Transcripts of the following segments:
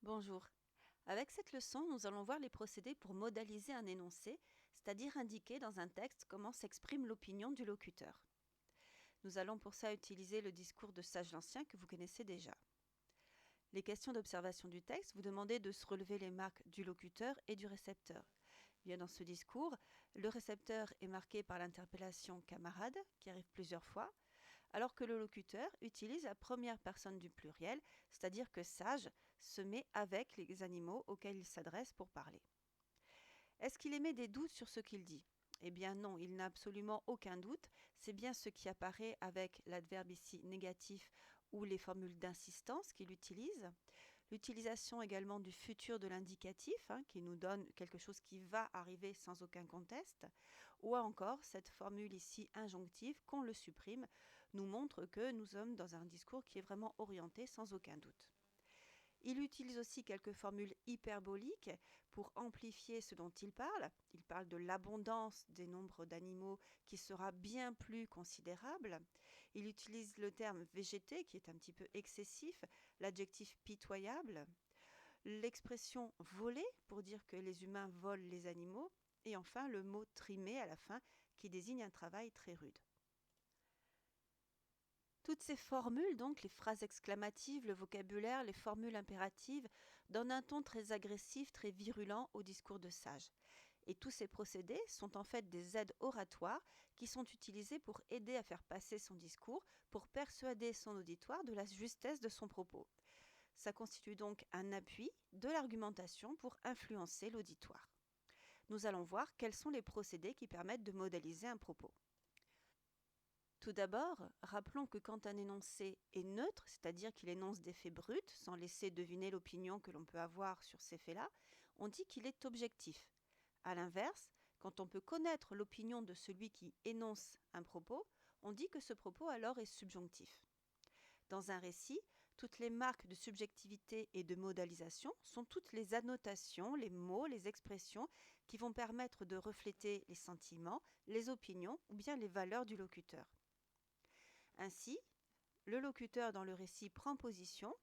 Bonjour. Avec cette leçon, nous allons voir les procédés pour modaliser un énoncé, c'est-à-dire indiquer dans un texte comment s'exprime l'opinion du locuteur. Nous allons pour ça utiliser le discours de Sage l'Ancien que vous connaissez déjà. Les questions d'observation du texte vous demandent de se relever les marques du locuteur et du récepteur. Bien dans ce discours, le récepteur est marqué par l'interpellation camarade, qui arrive plusieurs fois, alors que le locuteur utilise la première personne du pluriel, c'est-à-dire que Sage se met avec les animaux auxquels il s'adresse pour parler. Est-ce qu'il émet des doutes sur ce qu'il dit ? Eh bien non, il n'a absolument aucun doute, c'est bien ce qui apparaît avec l'adverbe ici négatif ou les formules d'insistance qu'il utilise. L'utilisation également du futur de l'indicatif, qui nous donne quelque chose qui va arriver sans aucun conteste, ou encore cette formule ici injonctive, qu'on le supprime, nous montre que nous sommes dans un discours qui est vraiment orienté sans aucun doute. Il utilise aussi quelques formules hyperboliques pour amplifier ce dont il parle. Il parle de l'abondance des nombres d'animaux qui sera bien plus considérable. Il utilise le terme végété qui est un petit peu excessif, l'adjectif pitoyable, l'expression voler pour dire que les humains volent les animaux et enfin le mot trimé à la fin qui désigne un travail très rude. Toutes ces formules, donc les phrases exclamatives, le vocabulaire, les formules impératives, donnent un ton très agressif, très virulent au discours de Sage. Et tous ces procédés sont en fait des aides oratoires qui sont utilisées pour aider à faire passer son discours, pour persuader son auditoire de la justesse de son propos. Ça constitue donc un appui de l'argumentation pour influencer l'auditoire. Nous allons voir quels sont les procédés qui permettent de modéliser un propos. Tout d'abord, rappelons que quand un énoncé est neutre, c'est-à-dire qu'il énonce des faits bruts, sans laisser deviner l'opinion que l'on peut avoir sur ces faits-là, on dit qu'il est objectif. A l'inverse, quand on peut connaître l'opinion de celui qui énonce un propos, on dit que ce propos alors est subjonctif. Dans un récit, toutes les marques de subjectivité et de modalisation sont toutes les annotations, les mots, les expressions qui vont permettre de refléter les sentiments, les opinions ou bien les valeurs du locuteur. Ainsi, le locuteur dans le récit prend position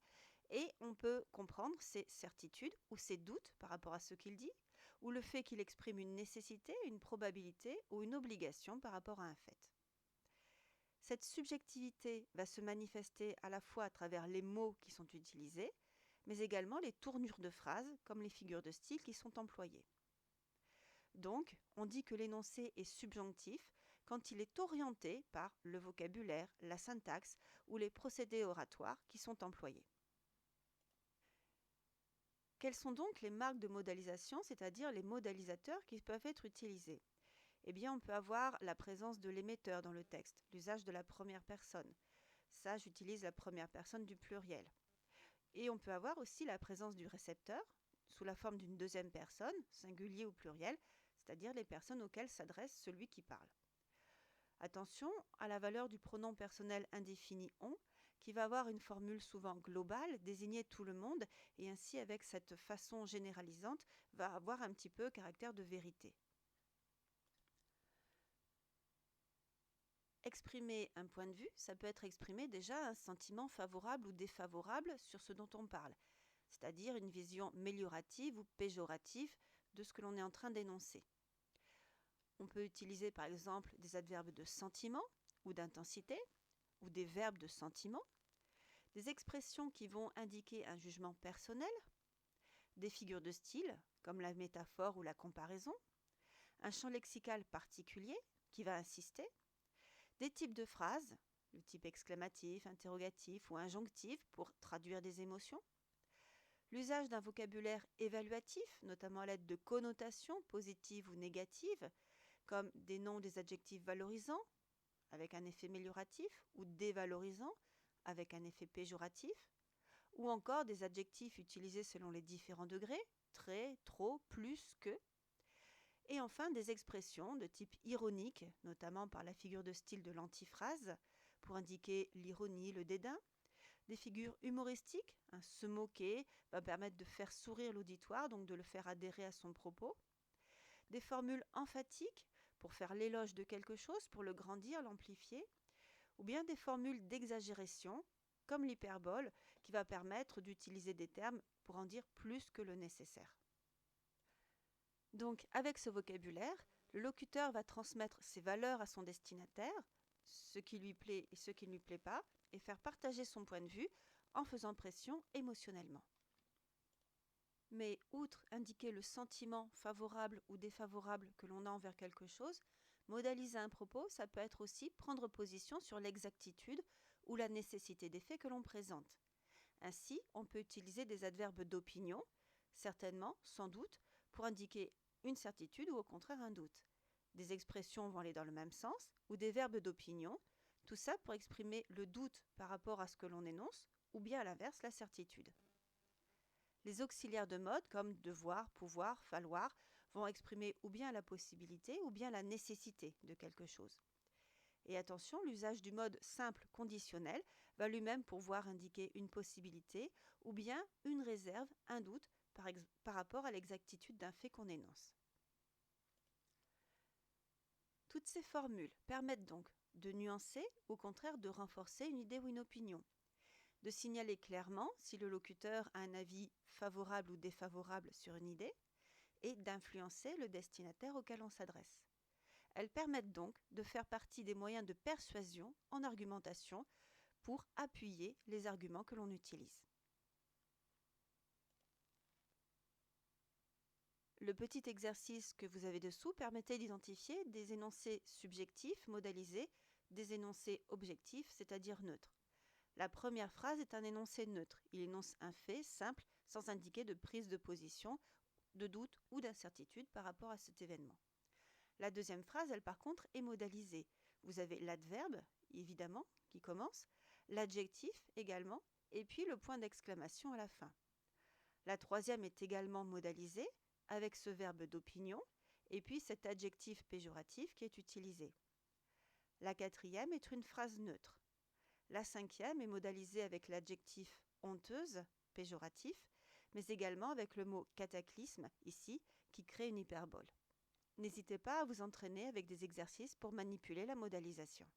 et on peut comprendre ses certitudes ou ses doutes par rapport à ce qu'il dit, ou le fait qu'il exprime une nécessité, une probabilité ou une obligation par rapport à un fait. Cette subjectivité va se manifester à la fois à travers les mots qui sont utilisés, mais également les tournures de phrases, comme les figures de style qui sont employées. Donc, on dit que l'énoncé est subjonctif quand il est orienté par le vocabulaire, la syntaxe ou les procédés oratoires qui sont employés. Quelles sont donc les marques de modalisation, c'est-à-dire les modalisateurs qui peuvent être utilisés ? Eh bien, on peut avoir la présence de l'émetteur dans le texte, l'usage de la première personne. Ça, j'utilise la première personne du pluriel. Et on peut avoir aussi la présence du récepteur, sous la forme d'une deuxième personne, singulier ou pluriel, c'est-à-dire les personnes auxquelles s'adresse celui qui parle. Attention à la valeur du pronom personnel indéfini on, qui va avoir une formule souvent globale, désigner tout le monde, et ainsi avec cette façon généralisante, va avoir un petit peu caractère de vérité. Exprimer un point de vue, ça peut être exprimer déjà un sentiment favorable ou défavorable sur ce dont on parle, c'est-à-dire une vision méliorative ou péjorative de ce que l'on est en train d'énoncer. On peut utiliser par exemple des adverbes de sentiment ou d'intensité, ou des verbes de sentiment, des expressions qui vont indiquer un jugement personnel, des figures de style, comme la métaphore ou la comparaison, un champ lexical particulier qui va insister, des types de phrases, le type exclamatif, interrogatif ou injonctif pour traduire des émotions, l'usage d'un vocabulaire évaluatif, notamment à l'aide de connotations positives ou négatives, comme des noms des adjectifs valorisants, avec un effet amélioratif, ou dévalorisants, avec un effet péjoratif, ou encore des adjectifs utilisés selon les différents degrés, très, trop, plus que, et enfin des expressions de type ironique, notamment par la figure de style de l'antiphrase, pour indiquer l'ironie, le dédain, des figures humoristiques, se moquer va permettre de faire sourire l'auditoire, donc de le faire adhérer à son propos, des formules emphatiques pour faire l'éloge de quelque chose, pour le grandir, l'amplifier, ou bien des formules d'exagération, comme l'hyperbole, qui va permettre d'utiliser des termes pour en dire plus que le nécessaire. Donc, avec ce vocabulaire, le locuteur va transmettre ses valeurs à son destinataire, ce qui lui plaît et ce qui ne lui plaît pas, et faire partager son point de vue en faisant pression émotionnellement. Mais outre indiquer le sentiment favorable ou défavorable que l'on a envers quelque chose, modéliser un propos, ça peut être aussi prendre position sur l'exactitude ou la nécessité des faits que l'on présente. Ainsi, on peut utiliser des adverbes d'opinion, certainement, sans doute, pour indiquer une certitude ou au contraire un doute. Des expressions vont aller dans le même sens, ou des verbes d'opinion, tout ça pour exprimer le doute par rapport à ce que l'on énonce, ou bien à l'inverse, la certitude. Les auxiliaires de mode, comme devoir, pouvoir, falloir, vont exprimer ou bien la possibilité ou bien la nécessité de quelque chose. Et attention, l'usage du mode simple conditionnel va lui-même pouvoir indiquer une possibilité ou bien une réserve, un doute par rapport à l'exactitude d'un fait qu'on énonce. Toutes ces formules permettent donc de nuancer, au contraire de renforcer une idée ou une opinion, de signaler clairement si le locuteur a un avis favorable ou défavorable sur une idée, et d'influencer le destinataire auquel on s'adresse. Elles permettent donc de faire partie des moyens de persuasion en argumentation pour appuyer les arguments que l'on utilise. Le petit exercice que vous avez dessous permettait d'identifier des énoncés subjectifs modalisés, des énoncés objectifs, c'est-à-dire neutres. La première phrase est un énoncé neutre. Il énonce un fait simple sans indiquer de prise de position, de doute ou d'incertitude par rapport à cet événement. La deuxième phrase, elle par contre, est modalisée. Vous avez l'adverbe, évidemment, qui commence, l'adjectif également, et puis le point d'exclamation à la fin. La troisième est également modalisée, avec ce verbe d'opinion, et puis cet adjectif péjoratif qui est utilisé. La quatrième est une phrase neutre. La cinquième est modalisée avec l'adjectif honteuse, péjoratif, mais également avec le mot cataclysme, ici, qui crée une hyperbole. N'hésitez pas à vous entraîner avec des exercices pour manipuler la modalisation.